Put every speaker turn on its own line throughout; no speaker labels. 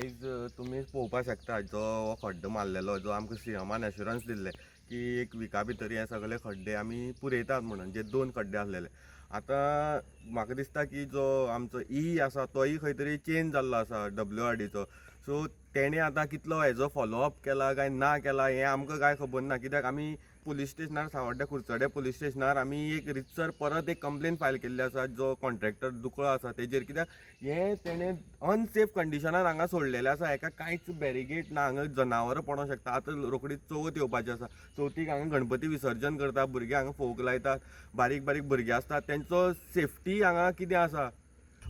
आयज तुमी पळोवपाक शकता जो हो खड्डो मारलेलो जो आमकां सीएमान एश्युरन्स दिल्ले की एक विका भितर हे सगळे खड्डे आमी पुरयतात म्हणून जे 2 खड्डे आसलेले. आतां म्हाका दिसता की जो आमचो आसा तोय खंय तरी चेंज जाल्लो आसा WRDचो. सो तेणे आतां कितलो हेजो फॉलोअप केला काय ना केला हें आमकां कांय खबर ना, कित्याक आमी पुलीस स्टेशनार सांवड्ड्या कुर्चडे पुलीस स्टेशनार आमी एक रितसर परत एक कंप्लेन फायल केल्ली आसा जो कॉन्ट्रॅक्टर दुकळो आसा तेजेर, कित्याक हें तेणें अनसेफ कंडिशनार हांगा सोडलेलें आसा. हेका कांयच बॅरिगेट ना, हांगा जनावरां पडोंक शकता. आतां रोखडीच चवथ येवपाची आसा, चवथीक हांगा गणपती विसर्जन करता, भुरगे हांगा फोग लायतात, बारीक बारीक भुरगे आसतात, तेंचो सेफ्टी हांगा कितें आसा.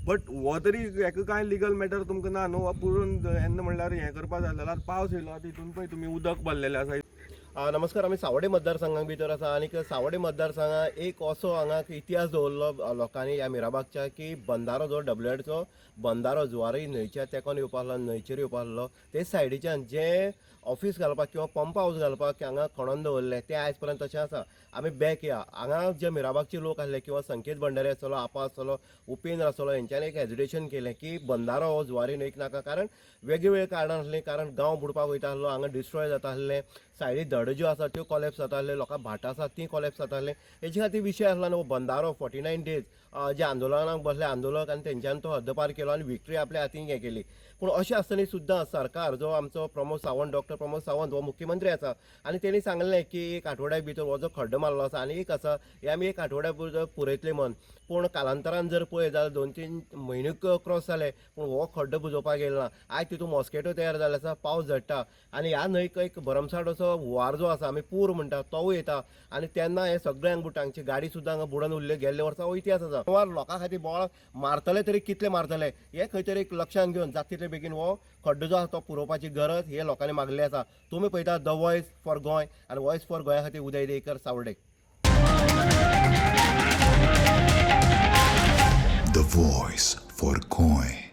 बट हो तरी हेका कांय लिगल मॅटर तुमकां ना न्हू. पुरून येन्ना म्हणल्यार हें करपा जाय जाल्यार पावस येयलो तितून पळय तुमी उदक भरलेलें आसा.
नमस्कार. आमी सावड्डे मतदारसंघां भितर आसा आनी सावड्डे मतदारसंघां एक असो हांगा इतिहास दवरलो लोकांनी ह्या मिराबागच्या की बंदारो जो WRDचो बंदारो जुवारी न्हंयच्या तेकोन येवपा आसलो, न्हंयचेर येवपा आसलो, ते सायडीच्यान जे ऑफिस घालपाक किंवा पंप हावस घालपाक हांगा खणून दवरले ते आयज पर्यंत तशें आसा. आमी बॅक या हांगा जे मिराबागचे लोक आसले किंवा संकेत भंडारी आसलो, आपा आसलो, उपेंद्र आसलो, हेंच्यांनी एक हेजिटेशन केलें की बंदारो हो जुवारी न्हंयक नाका. कारण वेगवेगळे कारणां आसलीं. कारण गांव बुडपाक वयता आसलो, हांगा डिस्ट्रॉय जाता आसलें, सायडीक धडो ज्यो आसा त्यो कॉलेप्स जाता आसले, लोकां भाटां आसात तीं कॉलेप्स जाता आसलें. हेजे खातीर विशय आसला न्हू बंदारो 49 डेज जे आंदोलनाक बसले आंदोलक आनी तेंच्यांनी तो हद्दपार केलो आनी विक्ट्री आपल्या हातीन हें केली. पूण अशें आसतना सुद्दां सरकार जो आमचो डॉक्टर प्रमोद सावंत हो मुख्यमंत्री आसा आनी तेणी सांगलें की एक आठवड्या भितर हो जो खड्डो मारलो आसा आनी एक आसा हे आमी एक आठवड्या भितर पुरयतले म्हण. पूण कालांतरान जर पळय जाल्यार 2-3 म्हयने क्रॉस जाले पूण हो खड्डो बुजोवपाक गेलो ना. आयज तितून मॉस्किटो तयार जाल्ले आसा, पावस झडटा आनी ह्या न्हंयक एक भरमसाट असो हुंवार जो आसा आमी पूर म्हणटा तोवूय येता आनी तेन्ना हे सगळे हांगा बुटांची गाडी सुद्दां हांगा बुडोवन उरले. गेल्ले वर्सा हो इतिहास आसा. हुंवार लोकां खातीर बोवाळ मारतले तरी कितले मारतले हे खंय तरी एक लक्षांत घेवन जाता तितले बेगीन हो खड्डो जो आसा तो पुरोवपाची गरज हे लोकांनी मागली आसा. तुमी पळयता द वॉयस फॉर गोंय आनी वॉयस फॉर गोंया खातीर उदय देयकर, सावड्डे.
The voice for Goy.